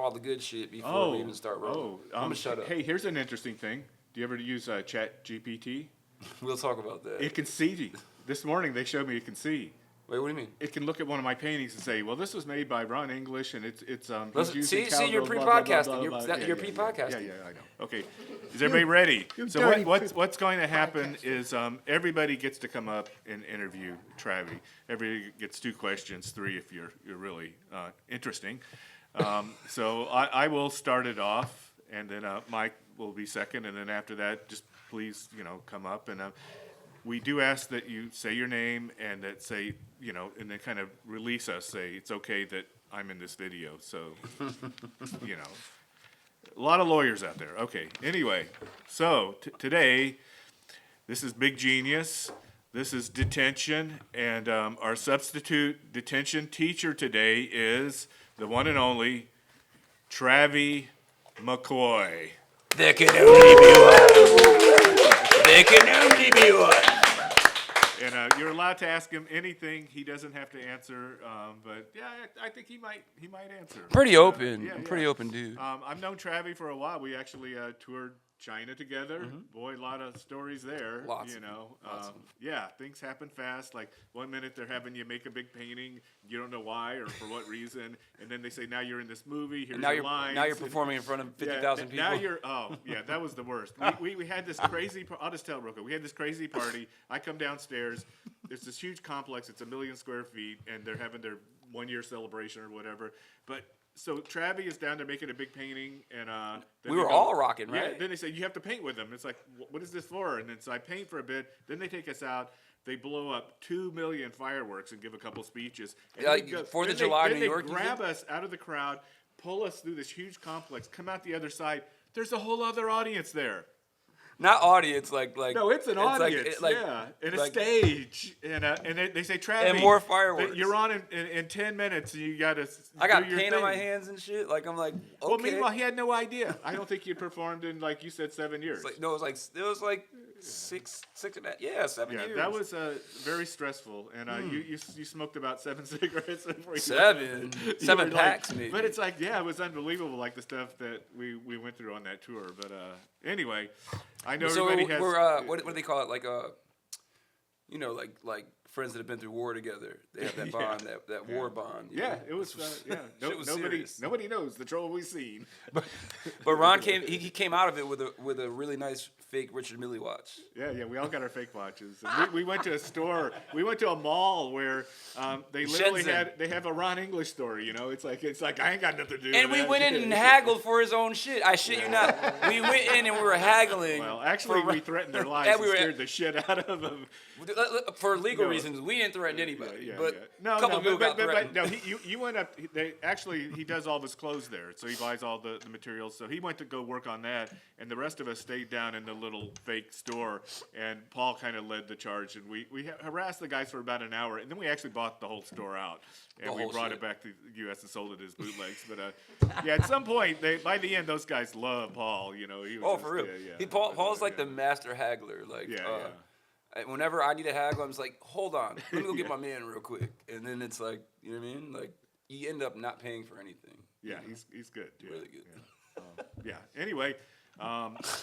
all the good shit before we even start rolling. I'm gonna shut up. Hey, here's an interesting thing. Do you ever use Chat GPT? We'll talk about that. It can see. This morning they showed me it can see. Wait, what do you mean? It can look at one of my paintings and say, "Well, this was made by Ron English, and it's See, you're pre-podcasting. You're pre-podcasting. Yeah, I know. Okay, is everybody ready? So what's going to happen is everybody gets to come up and interview Travie. Everybody gets 2 questions, 3 if you're really interesting. So I will start it off, and then Mike will be second, and then after that, just please come up and. We do ask that you say your name and that say, and then kind of release us, say, it's okay that I'm in this video. So, a lot of lawyers out there. Okay, anyway, so today, this is Big Genius. This is detention. And our substitute detention teacher today is the one and only Travie McCoy. There can only be one. There can only be one. And you're allowed to ask him anything. He doesn't have to answer. But yeah, I think he might answer. Pretty open. I'm pretty open dude. I've known Travie for a while. We actually toured China together. Mm-hmm. Boy, a lot of stories there. Lots. Yeah, things happen fast. Like 1 minute they're having you make a big painting. You don't know why or for what reason. And then they say, now you're in this movie. Here's your lines. Now you're performing in front of 50,000 people. Now that was the worst. We had this crazy, I'll just tell it real quick. We had this crazy party. I come downstairs. There's this huge complex. It's 1 million square feet. And they're having their 1-year celebration or whatever. But so Travie is down there making a big painting, and we were all rocking, right? Yeah, then they say you have to paint with them. It's like, what is this for? And then so I paint for a bit. Then they take us out. They blow up 2 million fireworks and give a couple speeches. And like 4th of July, New York. They grab us out of the crowd, pull us through this huge complex, come out the other side. There's a whole other audience there. Not audience, like no, it's an audience, and a stage, and they say, Travie, and more fireworks. You're on in 10 minutes, and you got to. I got paint on my hands and shit. Like I'm like, okay. Well, meanwhile, he had no idea. I don't think he had performed in, like you said, 7 years. It was like six and that. Yeah, 7 years. Yeah, that was very stressful, and you smoked about 7 cigarettes before you. Seven packs, maybe. But it's like, yeah, it was unbelievable, like the stuff that we went through on that tour. But anyway. I know everybody has. We're what do they call it? Like like friends that have been through war together. They have that bond, that war bond. It was. Nobody knows the trouble we've seen. But Ron came. He came out of it with a really nice fake Richard Mille watch. Yeah. We all got our fake watches. And we went to a store. We went to a mall where they literally they have a Ron English store. It's like I ain't got nothing to do. And with we went in and haggled for his own shit. I shit you not. We went in and we were haggling. Well, actually, we threatened their lives and scared the shit out of them. For legal reasons, we didn't threaten anybody. No, a couple people got threatened. No, you went up. He does all his clothes there, so he buys all the materials. So he went to go work on that, and the rest of us stayed down in the little fake store. And Paul kind of led the charge, and we harassed the guys for about an hour, and then we actually bought the whole store out, and we brought it back to the U.S. and sold it as bootlegs. But at some point, by the end, those guys love Paul. He was for real. Paul's like the master haggler. Like whenever I need a haggle, I'm just like, hold on, let me go get my man real quick, and then it's like, you know what I mean? Like you end up not paying for anything. Yeah, he's good. Really good. Anyway,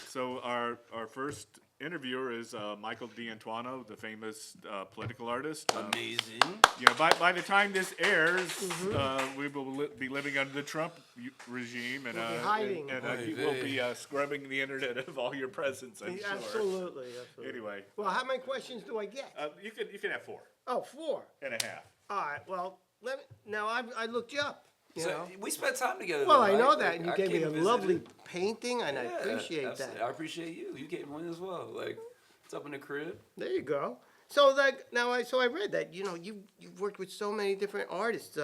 so our first interviewer is Michael D'Antuono, the famous political artist. Amazing. By the time this airs, we will be living under the Trump regime, and we'll be hiding. You will be scrubbing the internet of all your presence. I'm sure. Absolutely. Anyway. Well, how many questions do I get? You can have 4. Oh, 4 and a half. All right. Well, I looked you up. You know? We spent time together. Well, I know that, and you gave me a lovely painting, and I appreciate that. I appreciate you. You gave me one as well. Like, it's up in the crib. There you go. So I read that you've worked with so many different artists.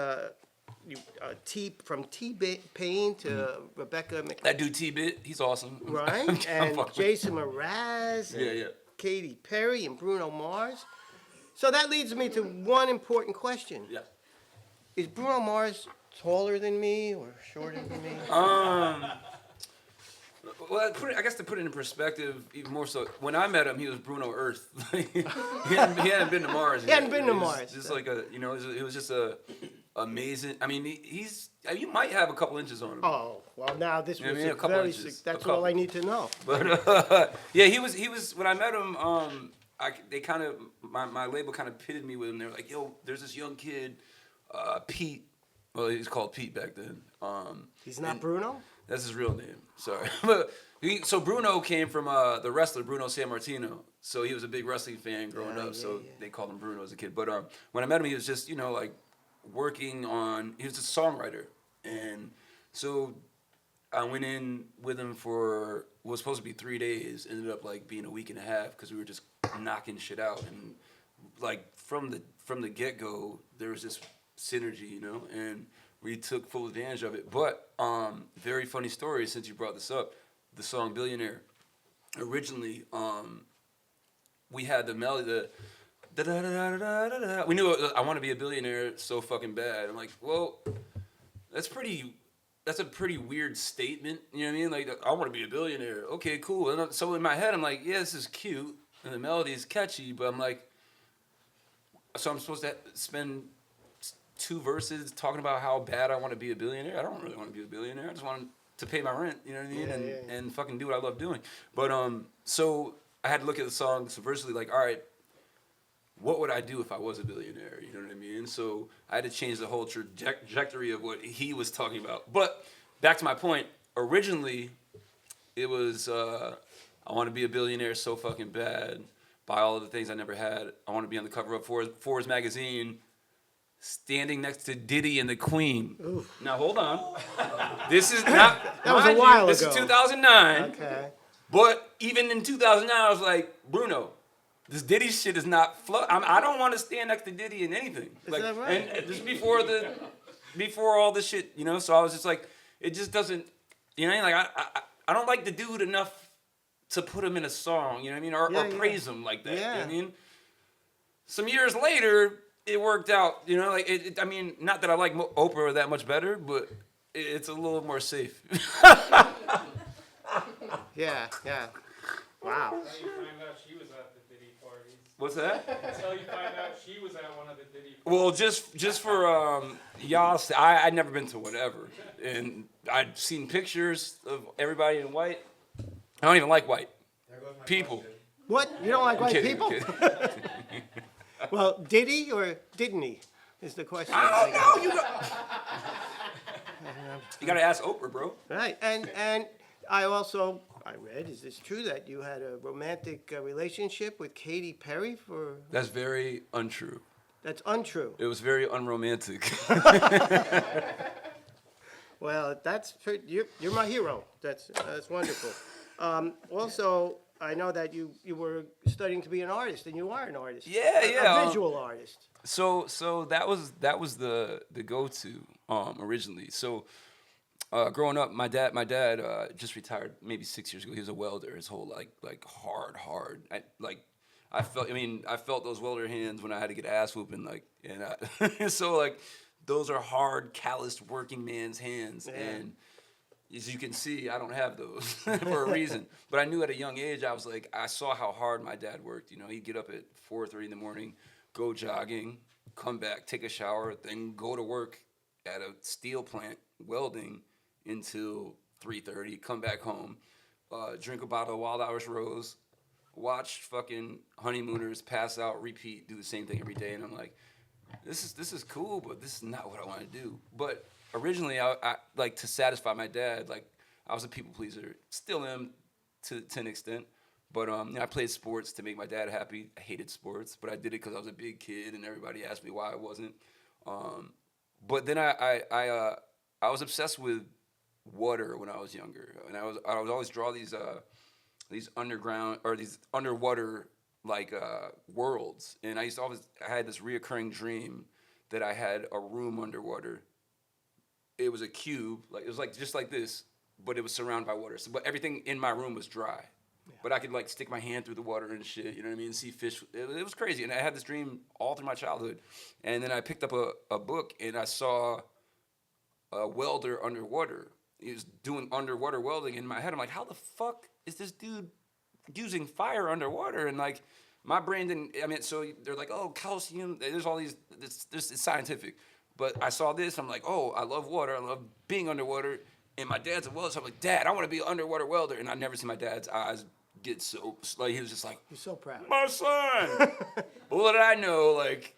From T-Pain to Rebecca McCoy. That dude T-Bit, he's awesome. Right, and Jason Mraz. And Katy Perry and Bruno Mars. So that leads me to one important question. Yeah. Is Bruno Mars taller than me or shorter than me? Well, I guess to put it in perspective, even more so, when I met him, he was Bruno Earth. he hadn't been to Mars. He hadn't been to Mars. Just like it was just a amazing. I mean, you might have a couple inches on him. Oh, well, now this You know was what I mean? a A couple very inches. sick, that's A couple. all I need to know. But yeah, he was when I met him. They kind of my label kind of pitted me with him. They were like, "Yo, there's this young kid, Pete. Well, he was called Pete back then. He's not and Bruno? That's his real name. Sorry, but so Bruno came from the wrestler Bruno Sammartino. So he was a big wrestling fan growing up. So they called him Bruno as a kid. But when I met him, he was just like working on. He was a songwriter, and so I went in with him for what was supposed to be 3 days. Ended up like being a week and a half because we were just knocking shit out, and like from the get go, there was this synergy, and we took full advantage of it. But very funny story since you brought this up. The song "Billionaire." Originally, we had the melody, the da da da da da da da. We knew I want to be a billionaire so fucking bad. I'm like, well, that's a pretty weird statement. You know what I mean? Like, I want to be a billionaire. Okay, cool. And so in my head, I'm like, yeah, this is cute, and the melody is catchy. But I'm like, so I'm supposed to spend 2 verses talking about how bad I want to be a billionaire? I don't really want to be a billionaire. I just want to pay my rent, you know what I mean? And fucking do what I love doing. But so I had to look at the song subversively, like, all right, what would I do if I was a billionaire? You know what I mean? So I had to change the whole trajectory of what he was talking about. But back to my point, originally it was I want to be a billionaire so fucking bad. Buy all of the things I never had. I want to be on the cover of Forbes magazine, standing next to Diddy and the Queen. Oof. Now hold on. This is not. That was a while This ago. is 2009. Okay. But even in 2009, I was like, Bruno, this Diddy shit is not. I don't want to stand next to Diddy in anything. Is that right? And this is before all this shit, So I was just like, it just doesn't. You know what I mean? Like I don't like the dude enough to put him in a song. You know what I mean? Or praise him like that. Yeah. You know what I mean? Some years later, it worked out, like I mean, not that I like Oprah that much better, but it's a little more safe. Yeah. Wow. Until you find out she was at the Diddy parties. What's that? Until you find out she was at one of the Diddy parties. Well, just for y'all, I'd never been to whatever, and I'd seen pictures of everybody in white. I don't even like white people. What? You don't like white Kidding, people? kidding. Well, did he or didn't he? Is the question. I don't know. You gotta ask Oprah, bro. Right, and I read, is this true, that you had a romantic relationship with Katy Perry for? That's very untrue. That's untrue. It was very unromantic. Well, you're my hero. That's wonderful. Also, I know that you were studying to be an artist, and you are an artist. Yeah. A visual artist. So that was the go-to originally. So growing up, my dad just retired maybe 6 years ago. He was a welder his whole like hard. I felt those welder hands when I had to get ass whooping so like those are hard, calloused working man's hands, and as you can see, I don't have those for a reason. But I knew at a young age, I saw how hard my dad worked. He'd get up at 4:30 in the morning, go jogging, come back, take a shower, then go to work at a steel plant welding until 3:30, come back home, drink a bottle of Wild Irish Rose, watch fucking Honeymooners, pass out, repeat, do the same thing every day. And I'm like, this is cool, but this is not what I want to do. But originally, I like to satisfy my dad. Like, I was a people pleaser, still am to an extent. But I played sports to make my dad happy. I hated sports, but I did it because I was a big kid, and everybody asked me why I wasn't. But then I was obsessed with water when I was younger, and I would always draw these underground or these underwater worlds. And I had this reoccurring dream that I had a room underwater. It was a cube, it was just like this, but it was surrounded by water. So, but everything in my room was dry. Yeah. But I could stick my hand through the water and shit, you know what I mean? See fish. It was crazy. And I had this dream all through my childhood. And then I picked up a book and I saw a welder underwater. He was doing underwater welding. In my head, I'm like, how the fuck is this dude using fire underwater? And my brain didn't, so they're like, oh, calcium, there's all these, it's scientific. But I saw this. I'm like, oh, I love water. I love being underwater. And my dad's a welder, so I'm like, Dad, I want to be an underwater welder. And I never see my dad's eyes get so like he was just like, You're so proud. my son. Little did I know, like,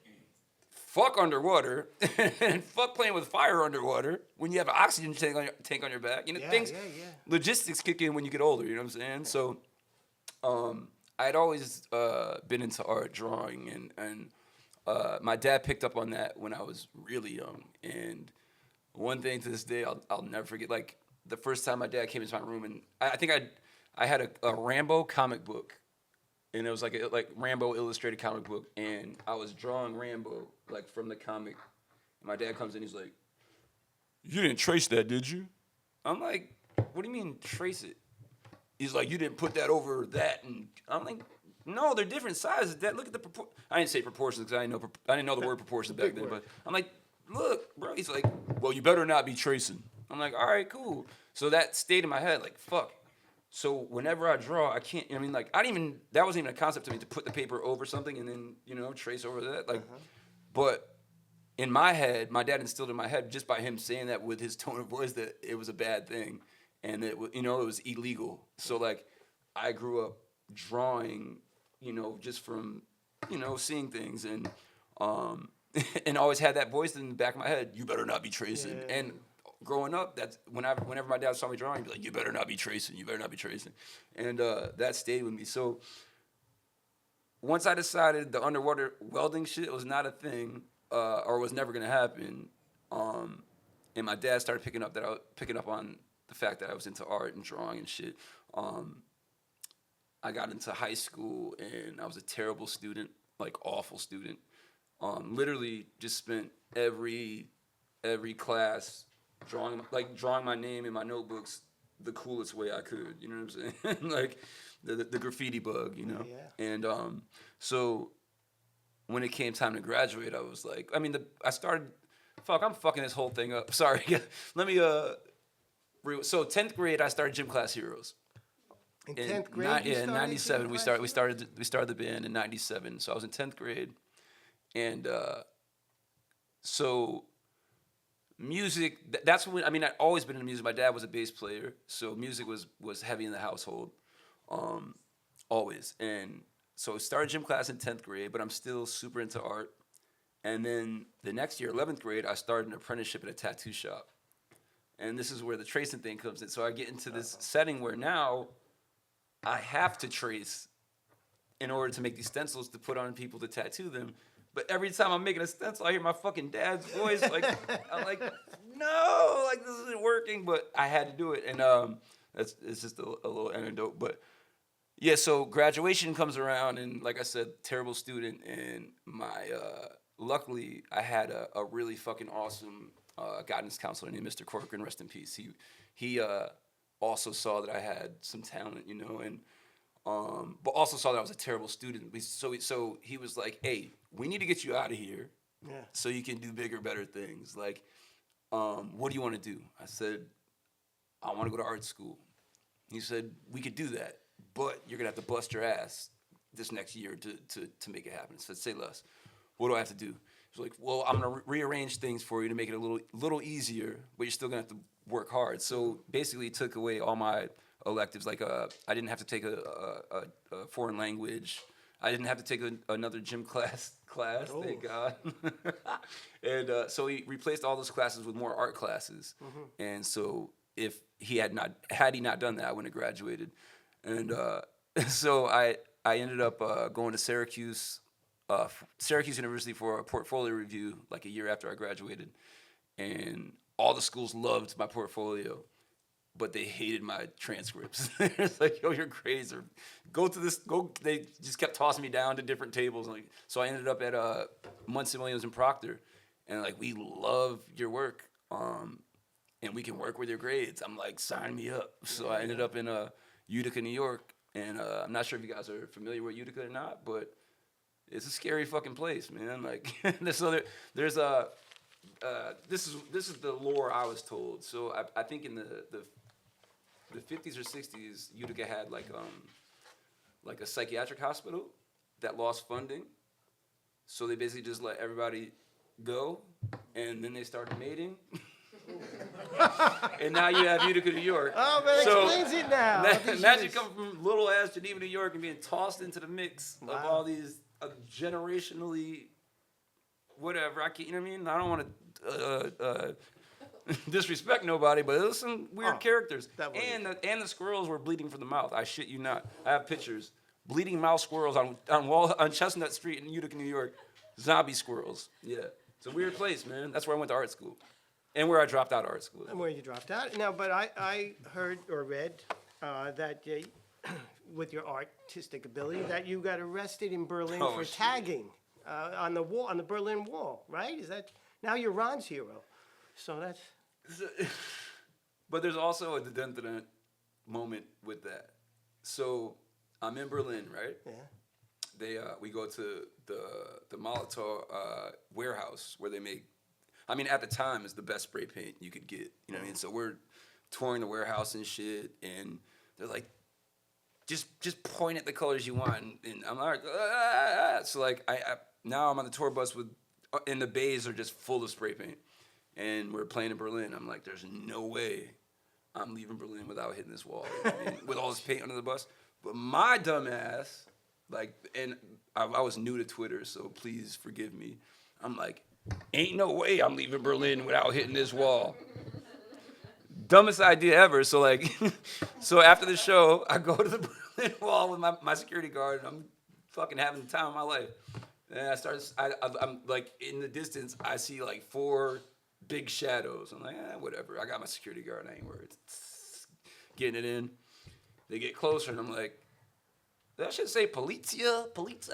fuck underwater and fuck playing with fire underwater when you have an oxygen tank on your back. You know, things, logistics kick in when you get older. You know what I'm saying? So, I'd always been into art, drawing, and my dad picked up on that when I was really young. And one thing to this day, I'll never forget. Like the first time my dad came into my room, and I think I had a Rambo comic book, and it was like Rambo illustrated comic book, and I was drawing Rambo like from the comic. And my dad comes in, he's like, "You didn't trace that, did you?" I'm like, "What do you mean trace it?" He's like, "You didn't put that over that," and I'm like, "No, they're different sizes. Dad, look at the I didn't say proportions because I didn't know the word proportions back then, but I'm like, "Look, bro." He's like, "Well, you better not be tracing." I'm like, "All right, cool." So that stayed in my head, like, fuck. So whenever I draw, I can't. I mean, like, that wasn't even a concept to me to put the paper over something and then trace over that. Like, but in my head, my dad instilled in my head just by him saying that with his tone of voice that it was a bad thing, and it was illegal. So like, I grew up drawing, just from seeing things and and always had that voice in the back of my head. You better not be tracing. Yeah. And growing up, that's whenever my dad saw me drawing, he'd be like, "You better not be tracing. You better not be tracing," and that stayed with me. So once I decided the underwater welding shit was not a thing, or was never gonna happen, and my dad started picking up on the fact that I was into art and drawing and shit. I got into high school and I was a terrible student, like awful student. Literally just spent every class drawing my name in my notebooks the coolest way I could. You know what I'm saying? Like the graffiti bug, Yeah. And so when it came time to graduate, I was like, I'm fucking this whole thing up. Sorry. Let me so 10th grade I started Gym Class Heroes. In 10th grade, in 97 we started the band in 97. So I was in 10th grade. And so music, that's when, I'd always been into music. My dad was a bass player, so music was heavy in the household, always. And so I started gym class in 10th grade, but I'm still super into art. And then the next year, 11th grade, I started an apprenticeship at a tattoo shop. And this is where the tracing thing comes in. So I get into this setting where now I have to trace in order to make these stencils to put on people to tattoo them. But every time I'm making a stencil, I hear my fucking dad's voice. Like, I'm like, no, like this isn't working. But I had to do it, and it's just a little anecdote. But yeah, so graduation comes around, and like I said, terrible student, and luckily I had a really fucking awesome guidance counselor named Mr. Corcoran, rest in peace. He also saw that I had some talent, and but also saw that I was a terrible student. So he was like, "Hey, we need to get you out of here, so you can do bigger, better things. Like, what do you want to do?" I said, "I want to go to art school." He said, "We could do that, but you're gonna have to bust your ass this next year to make it happen." I said, "Say less. What do I have to do?" He's like, "Well, I'm gonna rearrange things for you to make it a little easier, but you're still gonna have to work hard." So basically, he took away all my electives. Like, I didn't have to take a foreign language. I didn't have to take another gym class. Oh. Thank God. And so he replaced all those classes with more art classes. Mm-hmm. And so if he had he not done that, I wouldn't have graduated. And so I ended up going to Syracuse University for a portfolio review like a year after I graduated. And all the schools loved my portfolio, but they hated my transcripts. It's like, "Yo, your grades are They just kept tossing me down to different tables. So I ended up at Munson Williams and Proctor, and like, "We love your work, and we can work with your grades." I'm like, "Sign me up." So I ended up in Utica, New York, and I'm not sure if you guys are familiar with Utica or not, but it's a scary fucking place, man. Like, there's a. This is the lore I was told. So I think in the 50s or 60s, Utica had like a psychiatric hospital that lost funding. So they basically just let everybody go, and then they started mating. And now you have Utica, New York. Oh, but So, explains it now. Imagine coming from little ass Geneva, New York, and being tossed into the mix of Wow. all these generationally, whatever. I can't, you know what I mean? I don't want to disrespect nobody, but there's some weird characters. And the squirrels were bleeding from the mouth. I shit you not. I have pictures. Bleeding mouth squirrels on Chestnut Street in Utica, New York. Zombie squirrels. Yeah, it's a weird place, man. That's where I went to art school, and where I dropped out of art school. And where you dropped out. Now, but I heard or read that with your artistic ability, that you got arrested in Berlin for shit. tagging on the wall, on the Berlin Wall, right? Is that now you're Ron's hero? So that's But there's also a dent moment with that. So I'm in Berlin, right? yeah. We go to the Molotov warehouse where they make. I mean, at the time, it's the best spray paint you could get. You know what I mean? So we're touring the warehouse and shit, and they're like, just point at the colors you want, and I'm like, so like I now I'm on the tour bus with, and the bays are just full of spray paint, and we're playing in Berlin. I'm like, there's no way I'm leaving Berlin without hitting this wall, you know what I mean? With all this paint under the bus. But my dumb ass, like, and I was new to Twitter, so please forgive me. I'm like, ain't no way I'm leaving Berlin without hitting this wall. Dumbest idea ever. So like, so after the show, I go to the Berlin Wall with my security guard, and I'm fucking having the time of my life. And I'm like, in the distance, I see like 4 big shadows. I'm like, whatever. I got my security guard. I ain't worried. Getting it in. They get closer, and I'm like, that should say Polizia.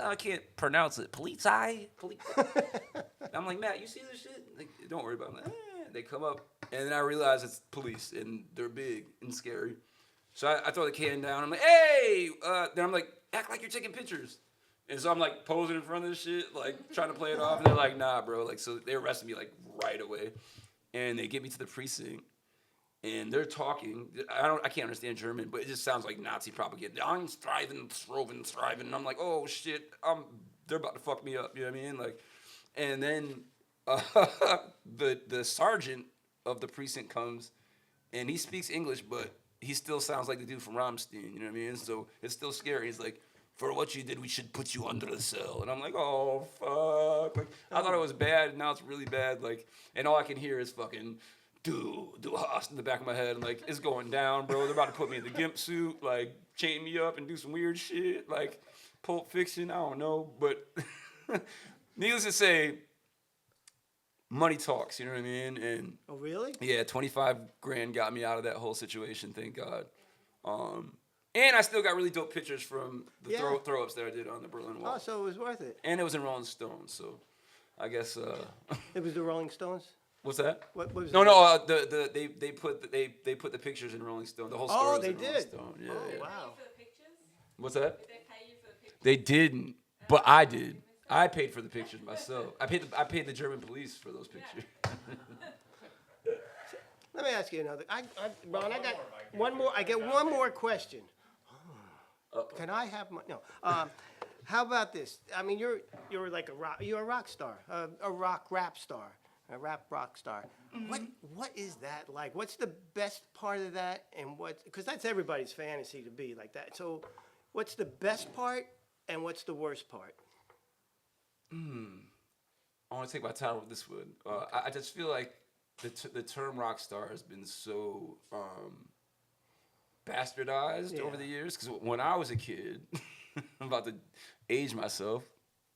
I can't pronounce it. Polizei. I'm like, Matt, you see this shit? Like, don't worry about it. Like, They come up, and then I realize it's police, and they're big and scary. So I throw the can down. I'm like, hey! Then I'm like, act like you're taking pictures. And so I'm like posing in front of this shit, like trying to play it off. And they're like, nah, bro. Like, so they arrested me like right away, and they get me to the precinct. And they're talking. I can't understand German, but it just sounds like Nazi propaganda. I'm striving. And I'm like, oh shit, they're about to fuck me up. You know what I mean? Like, and then the sergeant of the precinct comes, and he speaks English, but he still sounds like the dude from Rammstein. You know what I mean? So it's still scary. He's like, for what you did, we should put you under the cell. And I'm like, oh fuck. Like, I thought it was bad, and now it's really bad. Like, and all I can hear is fucking. Do a host in the back of my head. I'm like, it's going down, bro. They're about to put me in the gimp suit, like chain me up and do some weird shit, like Pulp Fiction. I don't know, but needless to say, money talks. You know what I mean? And Oh, really? yeah, 25 grand got me out of that whole situation. Thank God. And I still got really dope pictures from the throw ups that I did on the Berlin Wall. Oh, so it was worth it. And it was in Rolling Stone, so I guess. It was the Rolling Stones. What's that? What was No, it? no. They put the pictures in Rolling Stone. The whole story. Oh, was they in Rolling did. Stone. Yeah, Oh, yeah. wow. What's that? Did they pay you for the picture? They didn't, but I did. I paid for the pictures myself. I paid the German police for those pictures. Let me ask you another. Ron, I got one more. I get one more question. Can I have my no? How about this? I mean, you're like you're a rock star, a rap star, a rap rock star. Mm-hmm. What is that like? What's the best part of that, and what? Because that's everybody's fantasy to be like that. So, what's the best part, and what's the worst part? I want to take my time with this one. I just feel like the term rock star has been so bastardized over the years. Because when I was a kid, I'm about to age myself,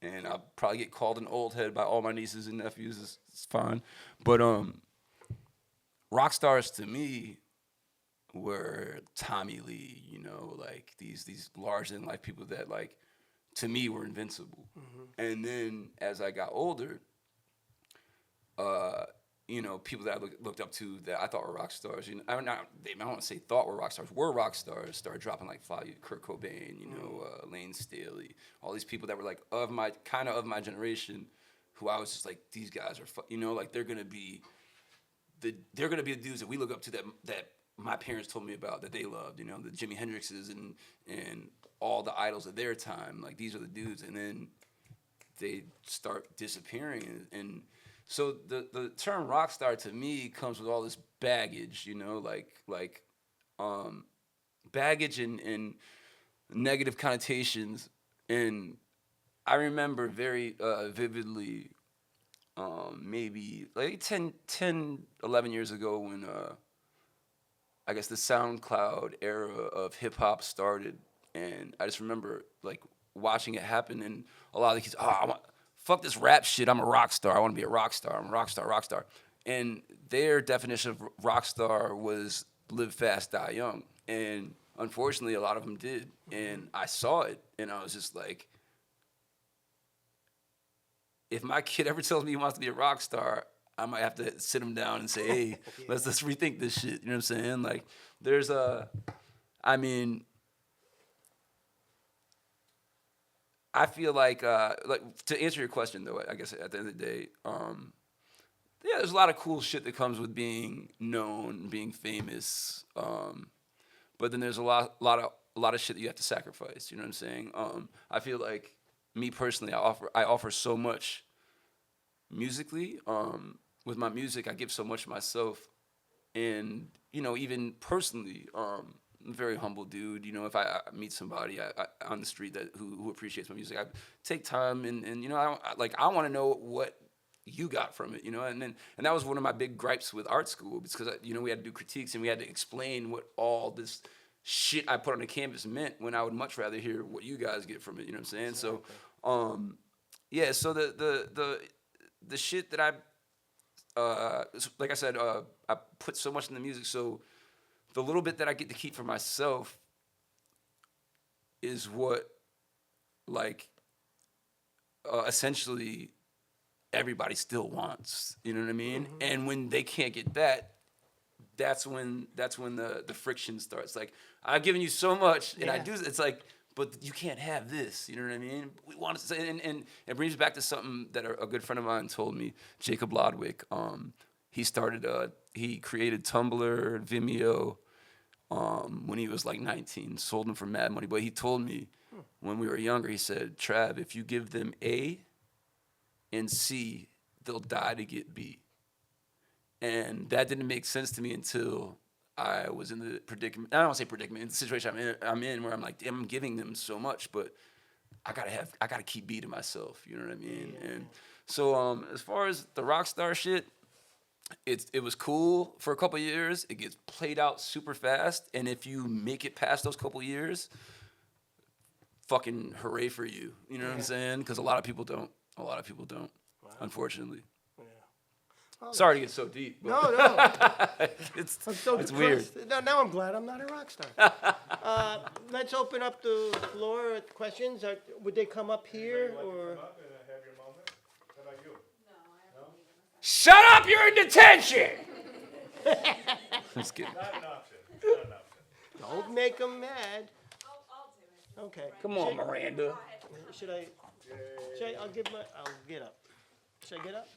and I'll probably get called an old head by all my nieces and nephews. It's fine. But rock stars to me were Tommy Lee, you know, like these larger than life people that like to me were invincible. Mm-hmm. And then as I got older, you know, people that I looked up to that I thought were rock stars, you know, I don't want to say thought were rock stars, started dropping like Kurt Cobain, you know, Lane Staley, all these people that were like of my generation, who I was just like, these guys are, you know, like they're gonna be the dudes that we look up to that my parents told me about, that they loved, you know, the Jimi Hendrixes and all the idols of their time, like these are the dudes, and then they start disappearing, and So the term rock star to me comes with all this baggage, baggage and negative connotations. And I remember very vividly, maybe like 11 years ago when I guess the SoundCloud era of hip hop started, and I just remember like watching it happen, and a lot of the kids, fuck this rap shit, I'm a rock star, I want to be a rock star, I'm a rock star, rock star. And their definition of rock star was live fast, die young. And unfortunately, a lot of them did. And I saw it, and I was just like, if my kid ever tells me he wants to be a rock star, I might have to sit him down and say, hey, let's rethink this shit. You know what I'm saying? Like, there's I feel like to answer your question though, I guess at the end of the day, yeah, there's a lot of cool shit that comes with being known, being famous. But then there's a lot of shit that you have to sacrifice. You know what I'm saying? I feel like me personally, I offer so much musically. With my music, I give so much of myself, and even personally, I'm a very humble dude. If I meet somebody on the street who appreciates my music, I take time and I want to know what you got from it, and that was one of my big gripes with art school, because we had to do critiques and we had to explain what all this shit I put on the canvas meant, when I would much rather hear what you guys get from it. You know what I'm saying? Exactly. So, yeah. So the shit that like I said, I put so much in the music. So the little bit that I get to keep for myself is what, essentially everybody still wants. You know what I mean? Mm-hmm. And when they can't get that, that's when the friction starts. Like, I've given you so much, and I do. It's like, but you can't have this. You know what I mean? We want to say, and it brings me back to something that a good friend of mine told me, Jacob Lodwick. He created Tumblr, Vimeo, when he was like 19, sold them for mad money. But he told me when we were younger, he said, Trav, if you give them A and C, they'll die to get B. And that didn't make sense to me until I was in the predicament. I don't want to say predicament. In the situation I'm in where I'm like, damn, I'm giving them so much, but I gotta keep B to myself. You know what I mean? Yeah. And so, as far as the rock star shit, it was cool for a couple of years. It gets played out super fast, and if you make it past those couple of years, fucking hooray for you. You know what I'm saying? Because a lot of people don't. Wow. Unfortunately. Oh, sorry to get so deep. No. It's weird. Now I'm glad I'm not a rock star. Let's open up the floor with questions. Would they come up here or? Shut up! You're in detention. Just kidding. Not an option. Don't make them mad. I'll do it. Okay. Come on, Miranda. Should I? I'll get up. Should I get up?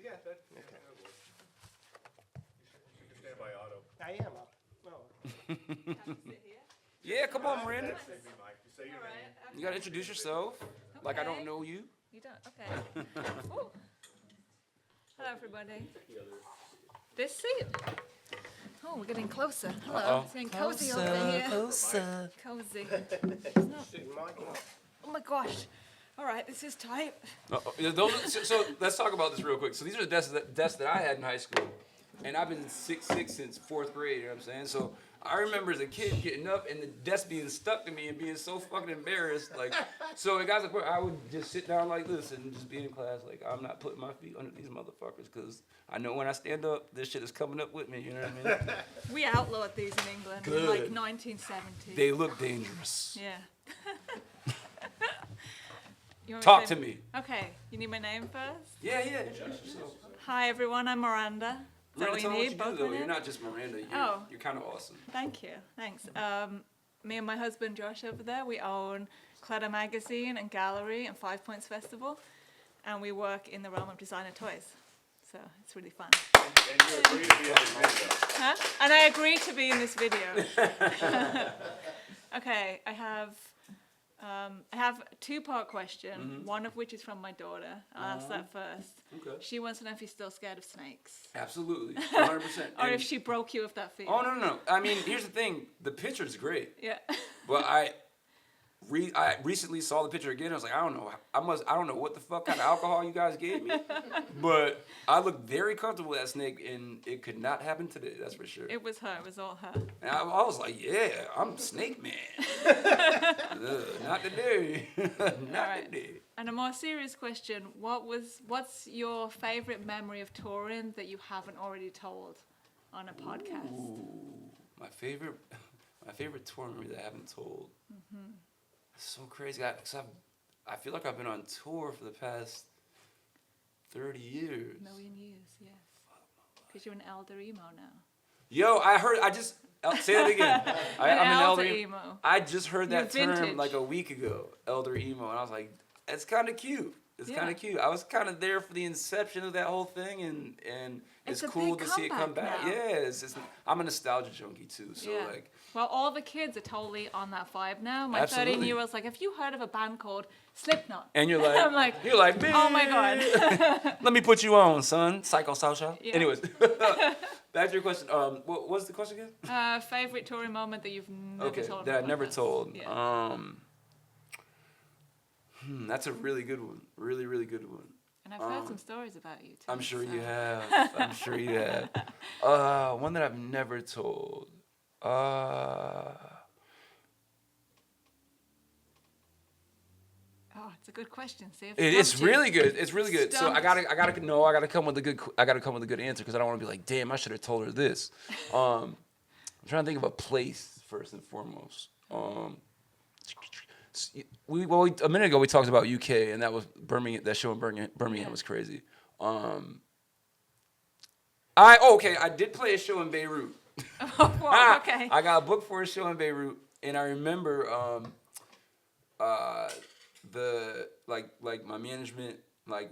Yeah, that's Okay. You can stand by Otto. I am up. Oh. Have to sit here. Yeah, come on, Miranda. You say your All right. name. You gotta introduce yourself. Like I don't know you. You don't? Okay. Ooh. Hello, everybody. This seat. Oh, we're getting closer. Hello. Uh-oh. It's getting cozy over here. Closer. Cozy. Oh my gosh. All right, this is tight. So let's talk about this real quick. So these are the desks that I had in high school, and I've been 6'6" since 4th grade. You know what I'm saying? So I remember as a kid getting up and the desk being stuck to me and being so fucking embarrassed. Like, so it got to the point I would just sit down like this and just be in class. Like, I'm not putting my feet under these motherfuckers because I know when I stand up, this shit is coming up with me. You know what I mean? We outlawed these in England in like 1970. They look dangerous. Yeah. You want Talk say- to me. Okay, you need my name first? Yeah. Introduce yourself. Hi, everyone. I'm Miranda. Is that Miranda, what tell you me need? what you Both do, though. my You're names? not just Miranda. You're kind of awesome. Thank you. Thanks. Me and my husband Josh over there, we own Clutter Magazine and Gallery and 5 Points Festival, and we work in the realm of designer toys. So it's really fun. And you agree to be in this video. Huh? And I agree to be in this video. Okay, I have I have a two-part question, one of which is from my daughter. I'll ask that first. Okay. She wants to know if you're still scared of snakes. Absolutely, 100%. Or if she broke you of that fear. Oh no. I mean, here's the thing. The picture's great, Yeah. but I recently saw the picture again. I was like, I don't know. I don't know what the fuck kind of alcohol you guys gave me, but I looked very comfortable with that snake, and it could not happen today. That's for sure. It was her. It was all her. And I was like, yeah, I'm Snake Man. Not today. Not today. And a more serious question: what's your favorite memory of touring that you haven't already told on a podcast? Ooh, my favorite tour memory that I haven't told. It's so crazy. Cause I feel like I've been on tour for the past 30 years. Million years, yes. Because you're an elder emo now. Yo, I just say that again. I'm an elder emo. I just heard that You're term vintage. like a week ago, elder emo, and I was like, it's kind of cute. It's Yeah. kind of cute. I was kind of there for the inception of that whole thing, and it's It's a cool big to see it come comeback back. now. Yeah, I'm a nostalgia junkie too, so Yeah. like. Well, all the kids are totally on that vibe now. My Absolutely. 13-year-old's like, have you heard of a band called Slipknot? And you're like, I'm like, oh my God. Let me put you on, son. Psycho Social. Yeah. Anyways, back to your question. What was the question again? Favorite touring moment that you've never Okay, told? that on I never podcast? told. Yeah. That's a really good one. Really, really good one. And I've heard some stories about you too. I'm sure so- you have. I'm sure you have. One that I've never told. Oh, it's a good question. See if It's stumped you. really good. It's really good. So I Stumped. gotta come with a good answer because I don't want to be like, damn, I should have told her this. I'm trying to think of a place first and foremost. A minute ago we talked about UK, and that was Birmingham. That show in Birmingham Yeah. was crazy. I did play a show in Beirut. Wow, okay. I got booked for a show in Beirut, and I remember my management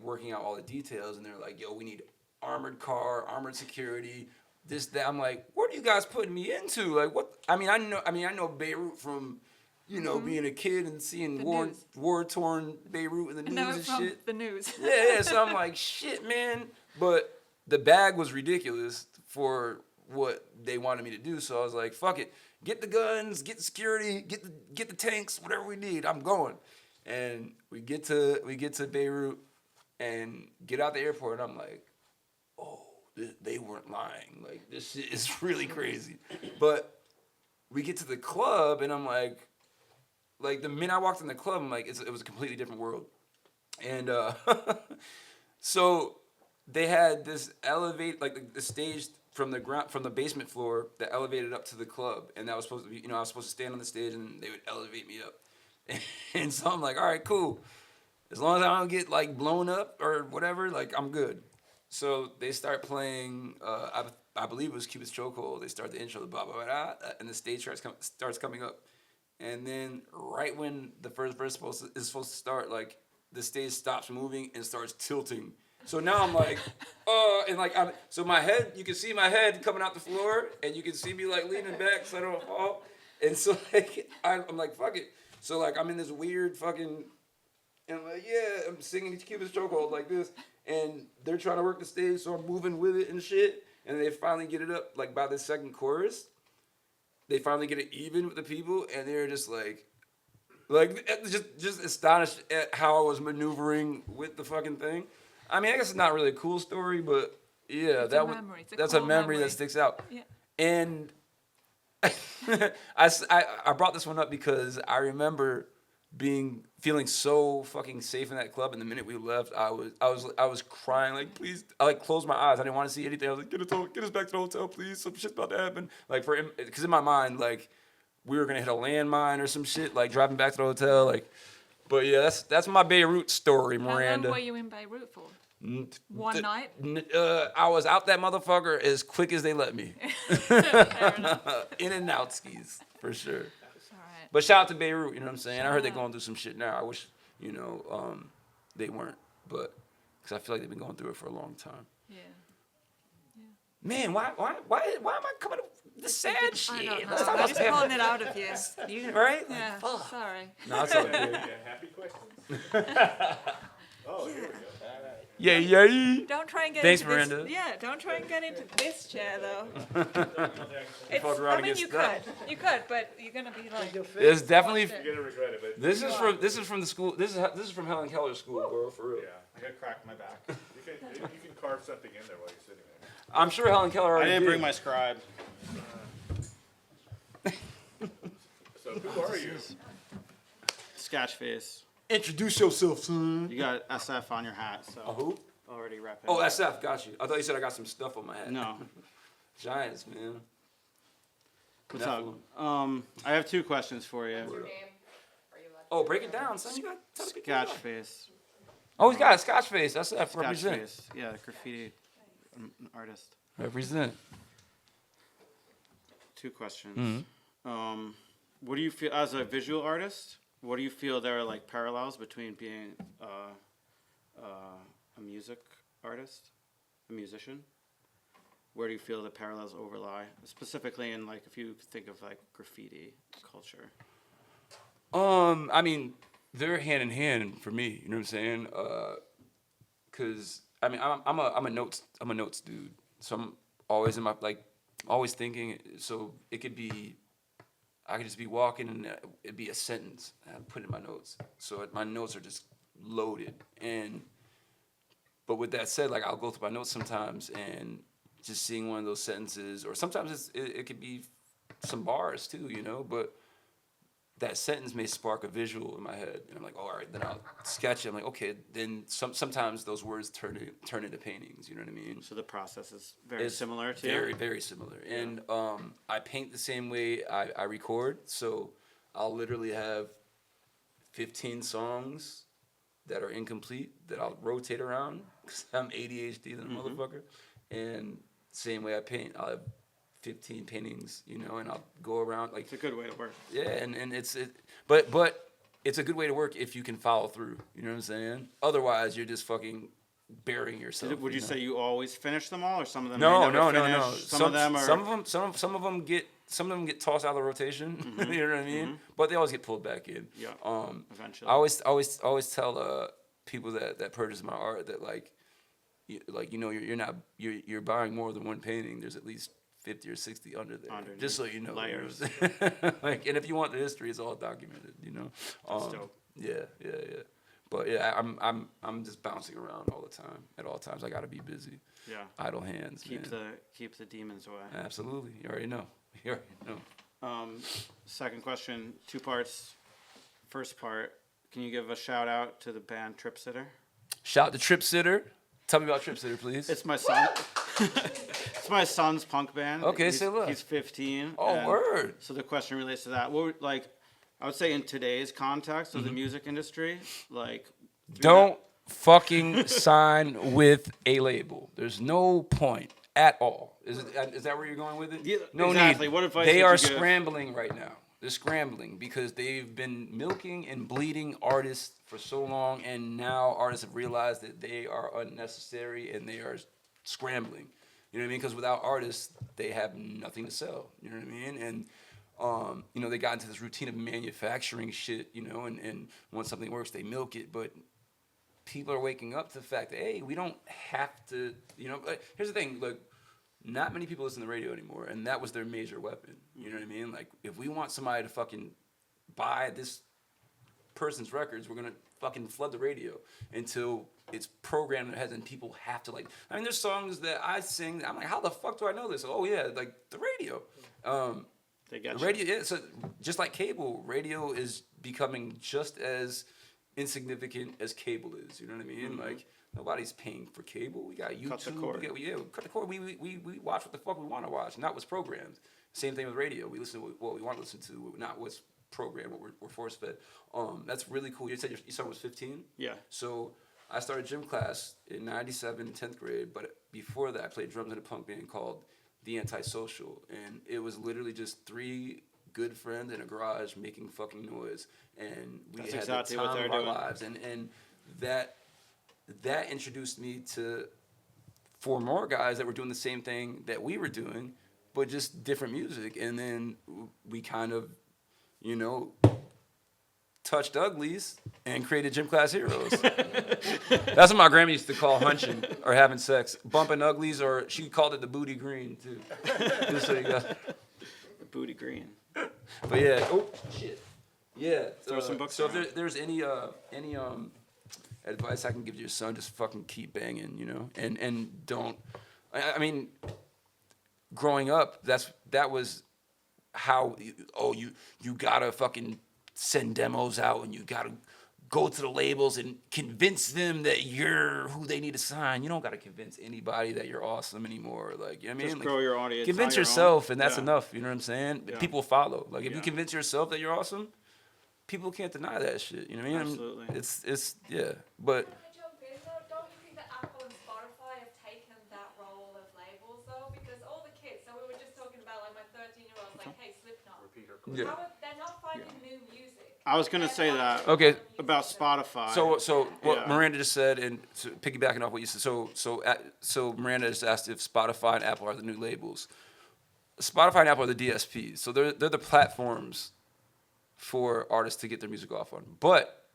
working out all the details, and they're like, "Yo, we need armored car, armored security, this that." I'm like, "What are you guys putting me into? Like, what?" I know Beirut from, being a kid and seeing The news. war torn Beirut in the news No, and from shit. the news. Yeah. So I'm like, shit, man. But the bag was ridiculous for what they wanted me to do. So I was like, fuck it. Get the guns, get the security, get the tanks, whatever we need. I'm going. And we get to Beirut and get out the airport, and I'm like, oh, they weren't lying. Like, this shit is really crazy. But we get to the club, and I'm like the minute I walked in the club, I'm like, it was a completely different world. And so they had this the stage from the basement floor that elevated up to the club, and that was supposed to be, I was supposed to stand on the stage, and they would elevate me up. And so I'm like, all right, cool. As long as I don't get blown up or whatever, I'm good. So they start playing. I believe it was Cupid's Chokehold. They start the intro, blah blah blah, and the stage starts coming up. And then right when the first verse is supposed to start, the stage stops moving and starts tilting. So now I'm like, so my head, you can see my head coming out the floor, and you can see me leaning back so I don't fall. And so I'm like, fuck it. So I'm in this weird fucking, and I'm like, yeah, I'm singing Cupid's Chokehold like this, and they're trying to work the stage, so I'm moving with it and shit. And they finally get it up by the second chorus. They finally get it even with the people, and they're just just astonished at how I was maneuvering with the fucking thing. I mean, I guess it's not really a cool story, but yeah, It's a memory. It's a that's cool a memory memory. that sticks out. Yeah. And I brought this one up because I remember feeling so fucking safe in that club, and the minute we left, I was crying please. I closed my eyes. I didn't want to see anything. I was like, get us back to the hotel, please. Some shit's about to happen. Because in my mind, we were gonna hit a landmine or some shit. Driving back to the hotel. But yeah, that's my Beirut story, Miranda. How long were you in Beirut for? One night? I was out that motherfucker as quick as they let me. Fair enough. In and out skis, for sure. All right. But shout out to Beirut, you know what I'm saying? I heard they're going through some shit now. I wish, they weren't. But, because I feel like they've been going through it for a long time. Yeah. Man, why am I coming up? The sad I shit. don't know. Let's talk I'm about just pulling it out of you. you, right? Yeah, Fuck. sorry. No, it's all good. Yeah, happy questions? Oh, here we go. Yeah, yeah. Don't try and get Thanks, into Miranda. this. Yeah, don't try and get into this chair though. fuck around I and mean, get you stuck. could, but you're gonna be like. It's definitely. You're gonna regret it, but This is from the school. This is from Helen Keller's school, bro. For real. yeah, I got cracked my back. You can carve something in there while you're sitting there. I'm sure Helen Keller I already didn't did. bring my scribe. So who are you? Sketch face. Introduce yourself, son. You got SF on your hat, so A who? already repping. Oh, SF. Got you. I thought you said I got some stuff on my head. No. Giants, man. What's up? Nephilim. I have 2 questions for you. Oh, break it down, son. You got to tell the people. Sketch face. Oh, he's got a Scotch face. SF. Sketch Represent. face. Yeah, graffiti artist. Represent. 2 questions. What do you feel as a visual artist? What do you feel there are like parallels between being a music artist, a musician? Where do you feel the parallels overlie, specifically in like if you think of like graffiti culture? I mean, they're hand in hand for me. You know what I'm saying? Cause I mean, I'm a notes dude. So I'm always in my always thinking. So it could be, I could just be walking and it'd be a sentence I put in my notes. So my notes are just loaded. But with that said, like I'll go through my notes sometimes and just seeing one of those sentences, or sometimes it could be some bars too, you know. But that sentence may spark a visual in my head, and I'm like, oh, all right, then I'll sketch it. I'm like, okay, then sometimes those words turn into paintings. You know what I mean? So the process is very It's similar to very, very similar. And I paint the same way I record. So I'll literally have 15 songs that are incomplete that I'll rotate around because I'm ADHD than a motherfucker. And same way I paint, I'll have 15 paintings, you know, and I'll go around like. It's a good way to work. Yeah, and but it's a good way to work if you can follow through. You know what I'm saying? Otherwise, you're just fucking burying yourself. Would you know? say you always finish them all, or some of them? No, may never no. finish? Some of them are. Some of them get tossed out of the rotation. You know what I mean? But they always get pulled back in. Yeah. Eventually. I always tell people that purchase my art that you're buying more than one painting. There's at least 50 or 60 under there. Underneath. Just so you know. Layers. Like, and if you want the history, it's all documented. You know. That's dope. Yeah. But yeah, I'm just bouncing around all the time. At all times, I gotta be busy. Yeah. Idle hands. Keep man. the demons away. Absolutely. You already know. Second question, 2 parts. First part, can you give a shout out to the band Trip Sitter? Shout to Trip Sitter. Tell me about Trip Sitter, please. It's my son. It's my son's punk band. Okay, say less. He's 15. Oh, and word. So the question relates to that. I would say in today's context Mm-hmm. of the music industry, like. Don't fucking sign with a label. There's no point at all. Is that where you're going with it? Yeah, no exactly. need. What advice They would are you give? scrambling right now. They're scrambling because they've been milking and bleeding artists for so long, and now artists have realized that they are unnecessary and they are scrambling. You know what I mean? Because without artists, they have nothing to sell. You know what I mean? And they got into this routine of manufacturing shit. You know, and once something works, they milk it. But people are waking up to the fact that hey, we don't have to. You know, here's the thing. Look, not many people listen to the radio anymore, and that was their major weapon. You know what I mean? Like, if we want somebody to fucking buy this person's records, we're gonna fucking flood the radio until it's programmed in their heads and people have to like. I mean, there's songs that I sing. I'm like, how the fuck do I know this? Oh yeah, like the radio. They got The radio, yeah. So just like cable, radio is becoming just as insignificant as cable is. You know what I mean? Like nobody's paying for cable. We got YouTube. Cut the cord. We cut the cord. We watch what the fuck we want to watch, not what's programmed. Same thing with radio. We listen to what we want to listen to, not what's programmed, what we're force fed. That's really cool. You said your son was 15? Yeah. So I started gym class in '97, 10th grade, but before that I played drums in a punk band called The Antisocial, and it was literally just 3 good friends in a garage making fucking noise, and we That's had exactly the what time they're of our doing. lives, and that introduced me to 4 more guys that were doing the same thing that we were doing, but just different music. And then we kind of, you know, touched uglies and created gym class heroes. That's what my grandma used to call hunching or having sex. Bumping uglies, or she called it the booty green too. Just so you got. Booty green. But yeah, oh shit. Yeah. Throw some books So if around. there's any advice I can give to your son, just fucking keep banging, you know, and don't. I mean, growing up, that was how. You gotta fucking send demos out, and you gotta go to the labels and convince them that you're who they need to sign. You don't gotta convince anybody that you're awesome anymore. Like, you know what I mean? Just grow your audience. Convince on your yourself, own. and that's Yeah. enough. You know what I'm saying? Yeah. People follow. Like, if you Yeah. convince yourself that you're awesome, people can't deny that shit. You know what I mean? Absolutely. It's yeah, but. Can I jump in though? Don't you think that Apple and Spotify have taken that role of labels though? Because all the kids, so we were just talking about like my 13-year-old, like, hey, Slipknot. Yeah. They're not finding new music. I was gonna say that Okay. about Spotify. So what Yeah. Miranda just said, and piggybacking off what you said. So Miranda just asked if Spotify and Apple are the new labels. Spotify and Apple are the DSPs. So they're the platforms for artists to get their music off on. But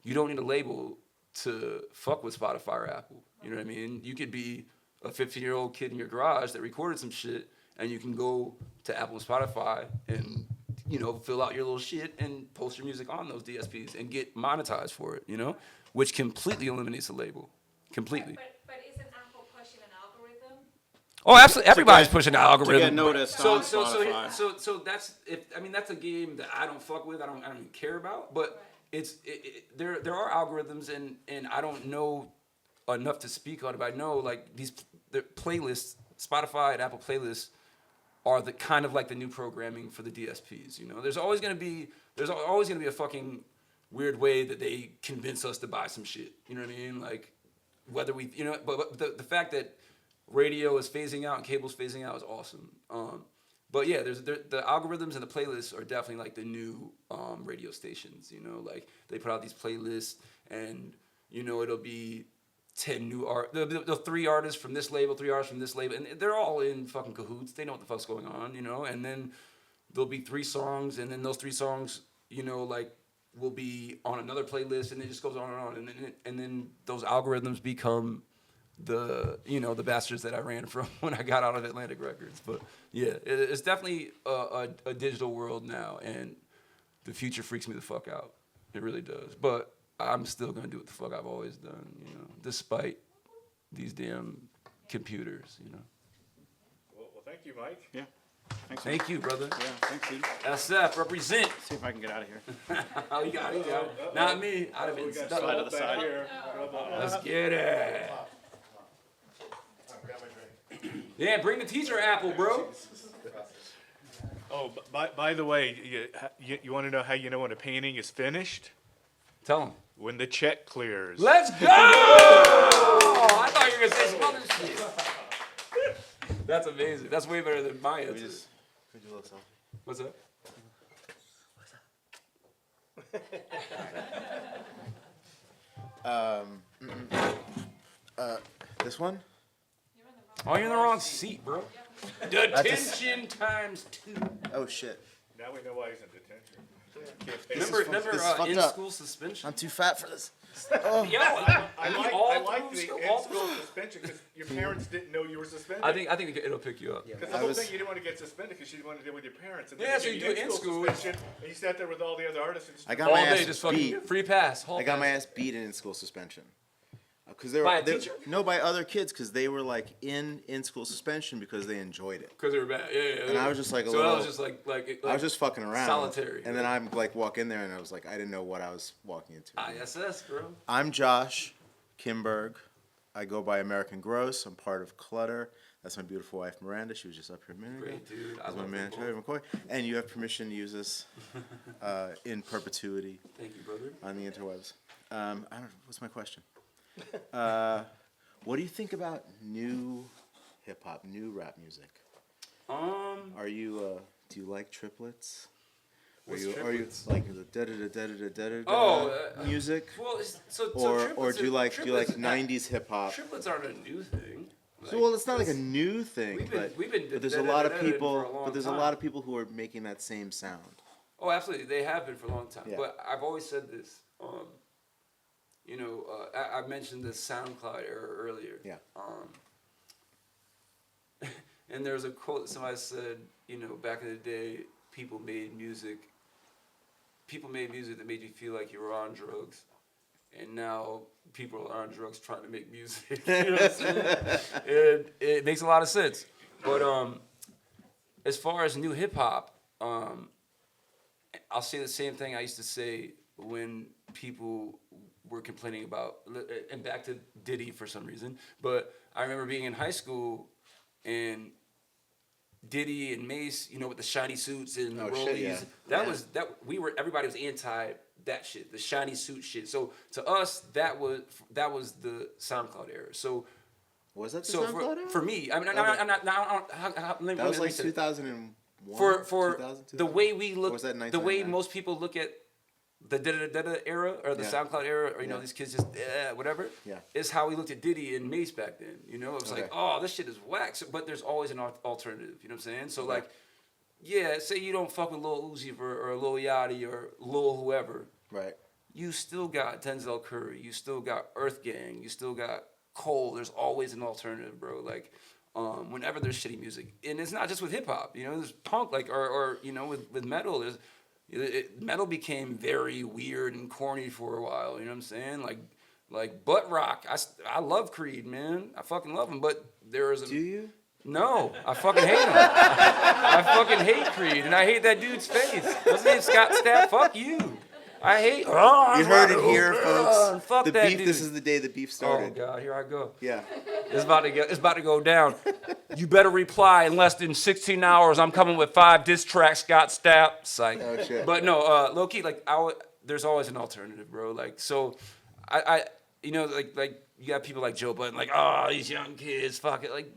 you don't need a label to fuck with Spotify or Apple. You know what I mean? You could be a 15-year-old kid in your garage that recorded some shit, and you can go to Apple and Spotify and, you know, fill out your little shit and post your music on those DSPs and get monetized for it, you know, which completely eliminates the label. Completely. But isn't Apple pushing an algorithm? Oh, absolutely. Everybody's get- pushing the to algorithm. get noticed on Spotify. So that's that's a game that I don't fuck with. I don't even care about. But there are algorithms, and I don't know enough to speak on it. But I know like the playlists, Spotify and Apple playlists, are the kind of like the new programming for the DSPs. You know, there's always gonna be a fucking weird way that they convince us to buy some shit. You know what I mean? Like whether we, you know, but the fact that radio is phasing out and cable's phasing out is awesome. But yeah, the algorithms and the playlists are definitely like the new radio stations. You know, like they put out these playlists, and you know it'll be 10 new the 3 artists from this label, 3 artists from this label, and they're all in fucking cahoots. They know what the fuck's going on, you know. And then there'll be 3 songs, and then those 3 songs, you know, like will be on another playlist, and it just goes on and on, and then those algorithms become the, you know, the bastards that I ran from when I got out of Atlantic Records. But yeah, it's definitely a digital world now, and the future freaks me the fuck out. It really does. But I'm still gonna do what the fuck I've always done, you know, despite these damn computers, you know. Well, thank you, Mike. Yeah. Thanks. Thank you, brother. Yeah. Thanks, dude. SF, represent. See if I can get out of here. Oh, you got it. Not me. I'd have been We got stuck. Slide to the back side. here. Let's get it. Yeah, bring the teacher apple, bro. Oh, by the way, you want to know how you know when a painting is finished? Tell him. When the check clears. Let's go! I thought you were gonna say some other shit. That's amazing. That's way better than my answer. Could you do a little selfie? What's up? This one? Oh, you're in the wrong seat, bro. Detention times 2. Oh shit. Now we know why he's in detention. Remember this is fucked in up. school suspension? I'm too fat for this. Yo, I all like through the school- in all school through- suspension because your parents didn't know you were suspended. I think it'll pick you up. Because the I whole was- thing, you didn't want to get suspended because you didn't want to deal with your parents. And Yeah, then so they you gave do it in in-school school. suspension, and you sat there with all the other artists. And just, I got All my day, ass just fucking beat. free pass. Hall I got my pass. ass beaten in school suspension. Because they By a were teacher? no, by other kids because they were like in school suspension because they enjoyed it. Because they were bad. Yeah. And I was just like a so little. I was just like I was just fucking around. solitary. And then I'm like walk in there and I was like I didn't know what I was walking into. ISS, bro. I'm Josh Kimberg. I go by American Gross. I'm part of Clutter. That's my beautiful wife Miranda. She was just up here a minute ago. Great dude. I That's my love man them Travie both. McCoy. And you have permission to use this in perpetuity Thank you, brother. on the interwebs. I don't know. What's my question? What do you think about new hip hop, new rap music? Are you do you like triplets? Are you like the da da da da da da da music? Well, Or triplets do you like triplets- '90s hip hop? Triplets aren't a new thing. So well, it's not like a new thing, but there's a lot of people. But there's a lot of people who are making that same sound. Oh, absolutely, they have been for a long time. Yeah. But I've always said this. I mentioned the SoundCloud era earlier. Yeah. And there's a quote that somebody said, back in the day, people made music that made you feel like you were on drugs. And now people are on drugs trying to make music. You know what I'm saying? And it makes a lot of sense. But as far as new hip hop, I'll say the same thing I used to say when people were complaining about, and back to Diddy for some reason, but I remember being in high school and Diddy and Mace, with the shiny suits and the rollies. Everybody was anti that shit, the shiny suit shit. So to us, that was the SoundCloud era. So was that the SoundCloud era? For me, I mean, Okay. that was like 2001. For 2000, the way we look, was that the way 1999? most people look at the da era or the SoundCloud era, or these kids just whatever. Yeah. Is how we looked at Diddy and Mace back then. It was Okay. like, oh, this shit is whack. So, but there's always an alternative. You know what I'm saying? So Okay. like, yeah, say you don't fuck with Lil Uzi or Lil Yachty or Lil whoever. Right. You still got Denzel Curry. You still got Earth Gang. You still got Cole. There's always an alternative, bro. Like, whenever there's shitty music, and it's not just with hip hop. There's punk, like, or with metal. Metal became very weird and corny for a while. You know what I'm saying? Like butt rock. I love Creed, man. I fucking love him. But there is a. Do you? No, I fucking hate him. I fucking hate Creed, and I hate that dude's face. What's his name? Scott Stapp. Fuck you. I hate. You heard it here, folks. Fuck the that beef. dude. This is the day the beef started. Oh God, here I go. Yeah. It's about to go down. You better reply in less than 16 hours. I'm coming with 5 diss tracks. Scott Stapp. Psych. Oh shit. But no, low key, like there's always an alternative, bro. Like so, like you got people like Joe Budden, like these young kids, fuck it. Like,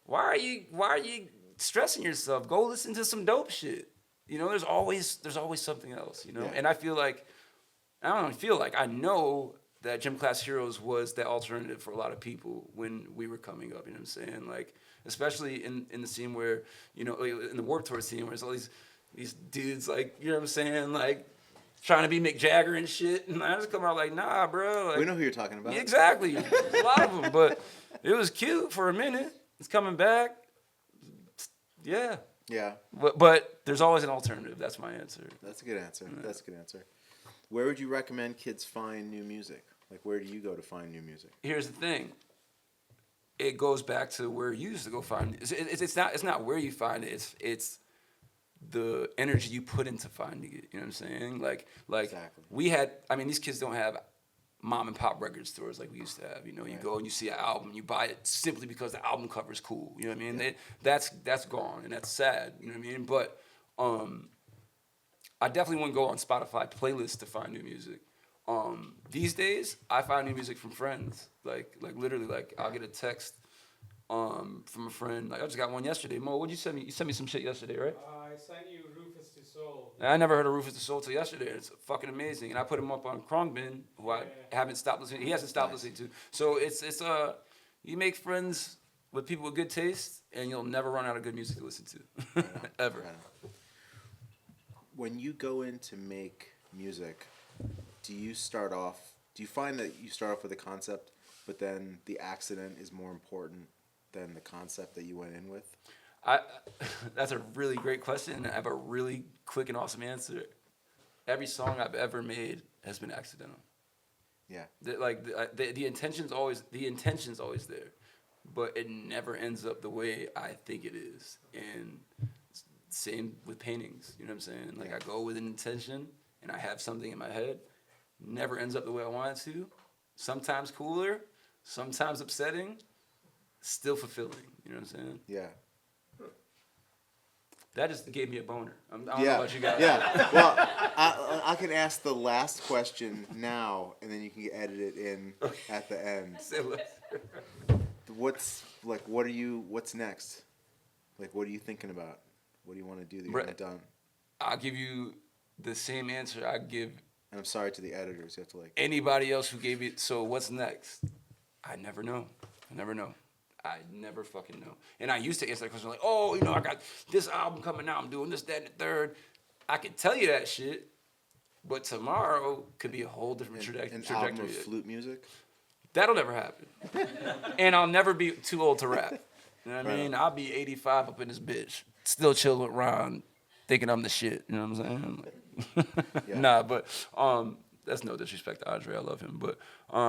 why are you stressing yourself? Go listen to some dope shit. There's always something else. Yeah. And I feel like I know that Gym Class Heroes was that alternative for a lot of people when we were coming up. You know what I'm saying? Like, especially in the scene where, in the Warped Tour scene where there's all these dudes, like, you know what I'm saying? Like, trying to be Mick Jagger and shit. And I just come out like, nah, bro. Like, We know who you're talking about. exactly. There's a lot of them. But it was cute for a minute. It's coming back. Yeah. Yeah. But there's always an alternative. That's my answer. That's a good answer. That's a good answer. Where would you recommend kids find new music? Like, where do you go to find new music? Here's the thing. It goes back to where you used to go find it. It's not where you find it. It's the energy you put into finding it. You know what I'm saying? Like Exactly. these kids don't have mom and pop record stores like we used to have. You go and you see an album, you buy it simply because the album cover is cool. You know what I mean? Yeah. That's gone and that's sad. You know what I mean? But I definitely wouldn't go on Spotify playlists to find new music. These days, I find new music from friends. Like literally, like I'll get a text from a friend. Like I just got one yesterday. Mo, what'd you send me? You sent me some shit yesterday, right? I sent you Rufus to Soul. I never heard of Rufus the Soul till yesterday. It's fucking amazing, and I put him up on Krongbin, who I haven't stopped listening. He hasn't stopped listening to. So it's you make friends with people with good taste, and you'll never run out of good music to listen to, ever. When you go in to make music, do you find that you start off with a concept, but then the accident is more important than the concept that you went in with? That's a really great question. I have a really quick and awesome answer. Every song I've ever made has been accidental. Yeah. The intention's always there, but it never ends up the way I think it is. And same with paintings. You know what I'm saying? Like I go with an intention, and I have something in my head. Never ends up the way I want it to. Sometimes cooler, sometimes upsetting, still fulfilling. You know what I'm saying? Yeah. That just gave me a boner. I don't know about you guys. Yeah. Well, I can ask the last question now, and then you can edit it in at the end. What's next? Like, what are you thinking about? What do you want to do that you haven't done? I'll give you the same answer I give. And I'm sorry to the editors. You have to anybody else who gave it. So what's next? I never know. I never fucking know. And I used to answer that question like, oh, you know, I got this album coming out. I'm doing this, that, and the third. I could tell you that shit, but tomorrow could be a whole different An trajectory. album of flute music. That'll never happen. And I'll never be too old to rap. You know what I mean? Right. I'll be 85 up in this bitch, still chilling with Ron, thinking I'm the shit. You know what I'm saying? Like, Yeah. Nah, but that's no disrespect to Andre. I love him, but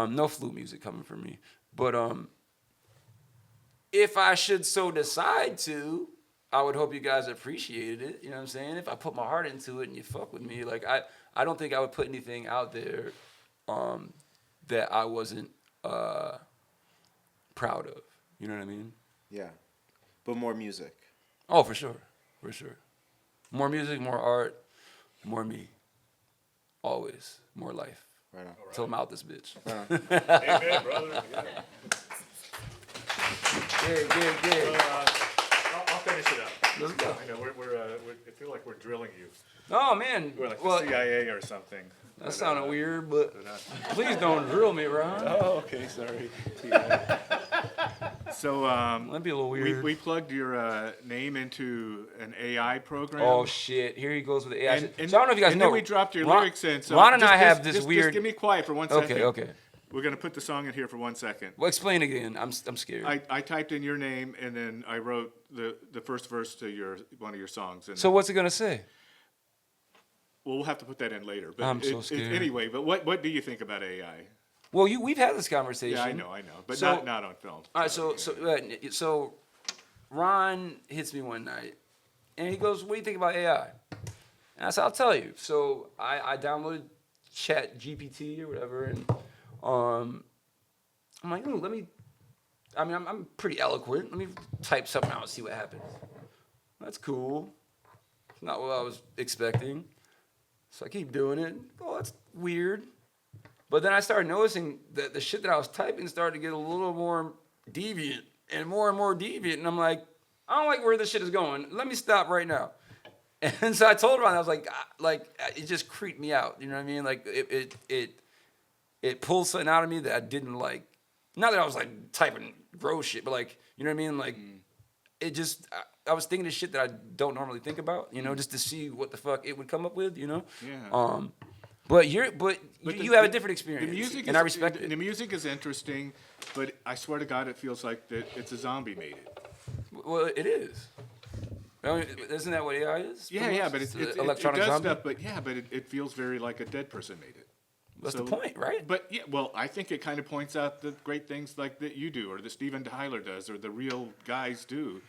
no flute music coming from me. But if I should so decide to, I would hope you guys appreciated it. You know what I'm saying? If I put my heart into it and you fuck with me, like I don't think I would put anything out there that I wasn't proud of. You know what I mean? Yeah, but more music. Oh, for sure. For sure. More music, more art, more me. Always. More life. Right on. Till I'm out this bitch. Amen, brother. Yeah. Yeah. I'll finish it up. Let's go. I know I feel like we're drilling you. Oh, man. We're like Well, the CIA or something. that sounded weird, but please don't drill me, Ron. Oh, okay, sorry. So That'd be a little weird. we plugged your name into an AI program. Oh, shit. Here he goes with the AI shit. And So I don't know if you guys and know. then we dropped your Ron- lyrics in. So Ron and just- I have just- this just weird. give me quiet for 1 second. Okay. We're gonna put the song in here for 1 second. Well, explain again. I'm scared. I typed in your name and then I wrote the first verse to one of your songs. And So what's it gonna say? we'll have to put that in later. But I'm so scared. Anyway, but what do you think about AI? Well, we've had this conversation. Yeah, I know, but So- not on film. All right, so Ron hits me one night, and he goes, "What do you think about AI?" And I said, "I'll tell you." So I downloaded Chat GPT or whatever, and I'm like, "Ooh, let me." I mean, I'm pretty eloquent. Let me type something out and see what happens. That's cool. It's not what I was expecting. So I keep doing it. Oh, that's weird. But then I started noticing that the shit that I was typing started to get a little more deviant and more deviant. And I'm like, I don't like where this shit is going. Let me stop right now. And so I told Ron, I was like, it just creeped me out. You know what I mean? Like it pulled something out of me that I didn't like. Not that I was like typing gross shit, but like, you know what I mean? Like it just, I was thinking of shit that I don't normally think about, you know, just to see what the fuck it would come up with, you know? Yeah. But you have a different experience, The music and I respect it. The music is interesting, but I swear to God, it feels like that it's a zombie made it. Well, it is. I mean, isn't that what AI is? Yeah, but It's it electronic does zombie. stuff. But it feels very like a dead person made it. That's So- the point, right? But yeah, well, I think it kind of points out the great things like that you do, or that Steven Tyler does, or the real guys do.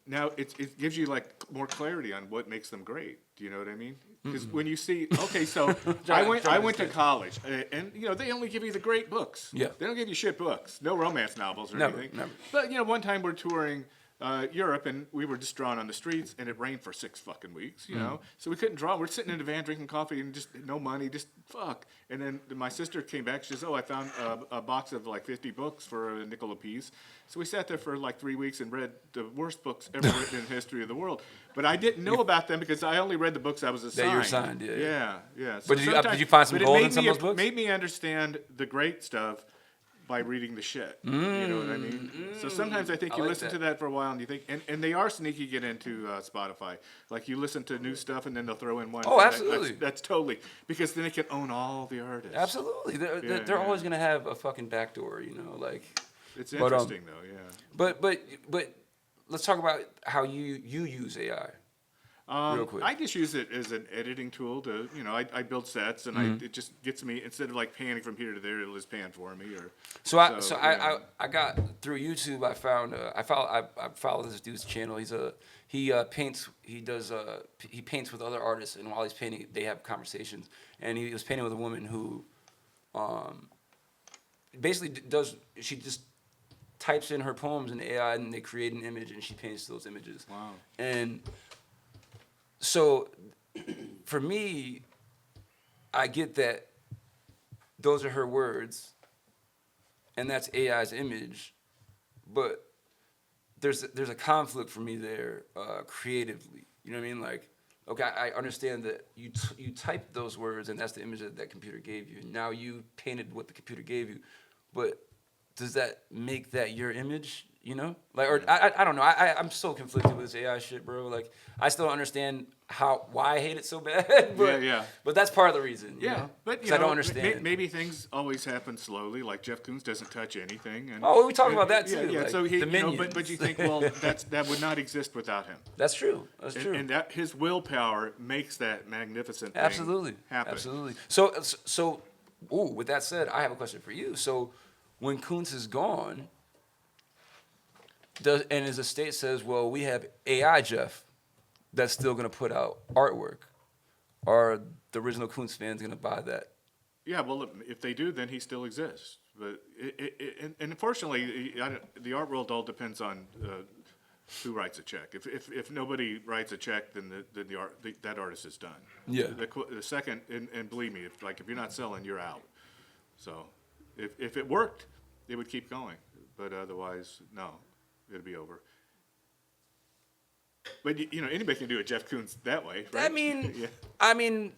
Now it gives you like more clarity on what makes them great. Do you know what I mean? Because when you see, okay, so I went to college, and you know they only give you the great books. Yeah. They don't give you shit books. No romance novels or Never, anything. never. But you know, one time we're touring Europe, and we were just drawing on the streets, and it rained for 6 fucking weeks. You know, so we couldn't draw. We're sitting in the van drinking coffee and just no money, just fuck. And then my sister came back. She says, "Oh, I found a box of like 50 books for a nickel a piece." So we sat there for like 3 weeks and read the worst books ever written in the history of the world. But I didn't know about them because I only read the books I was assigned. That you were assigned, yeah. Yeah. But did you sometimes- find some but it gold in made some me- of those books? It made me understand the great stuff by reading the shit. You know what I mean? So sometimes I think I you like listen that. to that for a while and you think, and they are sneaky get into Spotify. Like you listen to new stuff and then they'll throw in one. Oh, thing. absolutely. That's totally, because then they can own all the artists. Absolutely, they're Yeah. always gonna have a fucking backdoor, you know, like. It's But, interesting though, yeah. But let's talk about how you use AI. Real quick. I just use it as an editing tool to, you know, I build sets and it just gets me, instead of like panning from here to there, it'll just pan for me. Or I got through YouTube. I follow this dude's channel. He paints with other artists, and while he's painting, they have conversations. And he was painting with a woman who, basically she just types in her poems in AI, and they create an image, and she paints those images. Wow. And so, for me, I get that those are her words, and that's AI's image, but there's a conflict for me there creatively. You know what I mean? Like, okay, I understand that you typed those words, and that's the image that computer gave you. Now you painted what the computer gave you, but does that make that your image? You know, like, or I don't know. I'm so conflicted with this AI shit, bro. Like, I still don't understand why I hate it so bad. But, Yeah. But that's part of the reason. You Yeah, know? but 'Cause I don't understand. Maybe things always happen slowly. Like Jeff Koons doesn't touch anything. And, Oh, we talk about that too. Yeah. Like, So he, the but you think, well, that would not exist without him. That's true. That's true. And that his willpower makes that magnificent thing Absolutely. happen. Absolutely. So, with that said, I have a question for you. So, when Kuntz is gone, and his estate says, well, we have AI Jeff that's still going to put out artwork, are the original Kuntz fans going to buy that? Yeah, well, if they do, then he still exists. But and unfortunately, the art world all depends on who writes a check. If nobody writes a check, then that artist is done. Yeah. The second, and believe me, if you're not selling, you're out. So if it worked, it would keep going. But otherwise, no, it'd be over. But anybody can do a Jeff Koons that way, right? Yeah. I mean,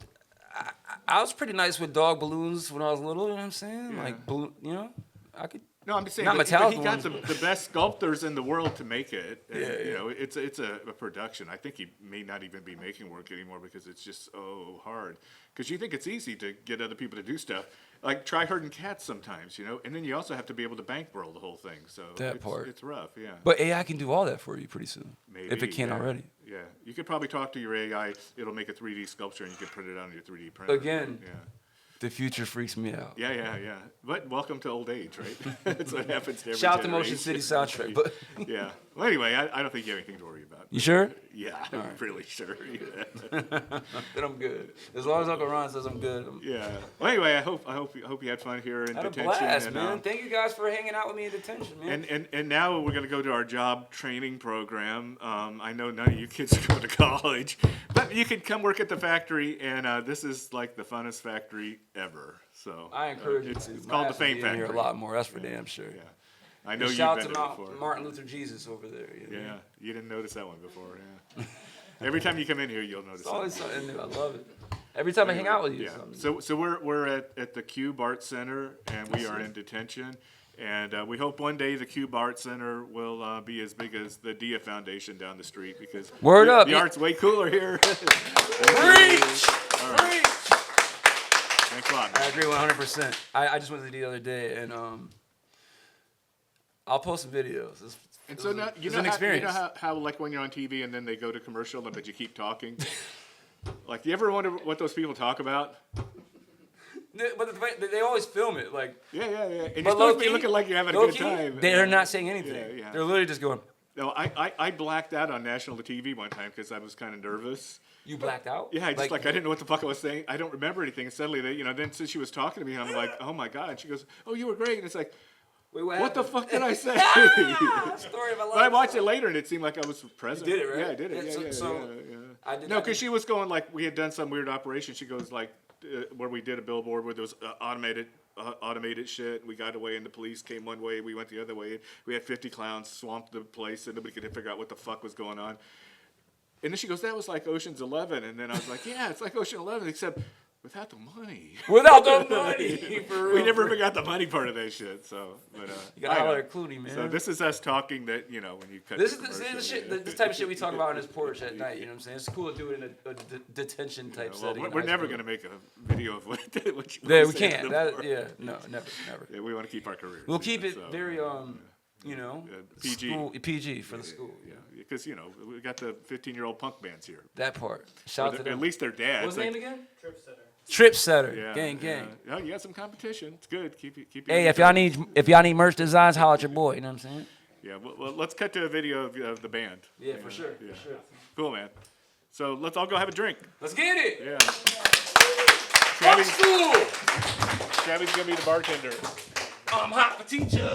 I was pretty nice with dog balloons when I was little. You know what I'm saying? Yeah. Like, I could. No, I'm just saying Not but metallic he got ones. the best sculptors in the world to make it. And, Yeah. It's a production. I think he may not even be making work anymore because it's just so hard. Because you think it's easy to get other people to do stuff. Like, try herding cats sometimes, and then you also have to be able to bankroll the whole thing. So it's rough, yeah. But AI can do all that for you pretty soon. Maybe, if it can't yeah. already. Yeah, you could probably talk to your AI. It'll make a 3D sculpture and you can print it out on your 3D printer. Again. Yeah. The future freaks me out. Yeah. But welcome to old age, right? That's what happens to every Shout out to Motion generation. City soundtrack. But Yeah. Well, anyway, I don't think you have anything to worry about. you sure? Yeah, I'm really sure. Yeah. Then I'm good. As long as Uncle Ron says I'm good. Yeah. Well, anyway, I hope you had fun here in I had a detention. blast, and, man. Thank you guys for hanging out with me in detention, man. And now we're going to go to our job training program. I know none of you kids are going to college, but you can come work at the factory, and this is like the funnest factory ever. So I encourage you to. It's My called the ass will Fame be in here Factory. a lot more. That's for damn sure. Yeah. I know And you've shout been out there to before. Martin Luther Jesus over there. Yeah, you didn't notice that one before. Yeah. Every time you come in here, you'll notice. It's always something. something new. I love it. Every time I hang out with you. Yeah. something. So we're at the Cube Art Center, and we are in detention. And we hope one day the Cube Art Center will be as big as the Dia Foundation down the street because Word up. the art's way cooler here. Preach! All right. Preach! Thanks a lot, I man. agree 100%. I just went to the other day, and I'll post some videos. And so now it's an experience. You know how like when you're on TV and then they go to commercial but you keep talking. Like, you ever wonder what those people talk about? But they always film it. Like, Yeah. And you're but supposed to be low-key- looking like you're having a good low-key, time. they're not saying anything. Yeah. They're literally just going, No, I blacked out on national TV one time because I was kind of nervous. you blacked out? Yeah, I didn't know what the fuck I was saying. I don't remember anything. And suddenly, then since she was talking to me, I'm like, oh my God. And she goes, oh, you were great. And it's like, Wait, what the fuck did I say? Story of my life. But I watched it later and it seemed like I was present. You did it, right? Yeah, I did it. Yeah, Yeah, so yeah. I did No, not- because she was going like we had done some weird operation. She goes like where we did a billboard where there was automated shit. We got away and the police came one way. We went the other way. We had 50 clowns swamped the place and nobody could figure out what the fuck was going on. And then she goes, that was like Ocean's 11. And then I was like, yeah, it's like Ocean 11 except without the money. Without the money. For real. We never even got the money part of that shit. So, but You gotta holler at Clooney, man. So this is us talking that when you cut. This the is commercial, the shit. yeah. This type of shit we talk about on this porch at night. You know what I'm saying? It's cool to do it in a detention type Well, setting. we're in never high going school. to make a video of what you Yeah, were we saying can't. before. No, never. Yeah, we want to keep our careers. We'll keep it so, very PG. school, PG for the school. Yeah, because we got the 15-year-old punk bands here. That part. Shout out to At them. least their dads. What's his name again? Trip Center. Trip Setter. Yeah, Gang. Yeah, you got some competition. It's good. Keep. Hey, if y'all need merch designs, holler at your boy. You know what I'm saying? Yeah, well, let's cut to a video of the band. Yeah, for sure. Yeah. For sure. Cool, man. So let's all go have a drink. Let's get it. Yeah. Fuck school. Travis gonna be the bartender. I'm hot for teacher.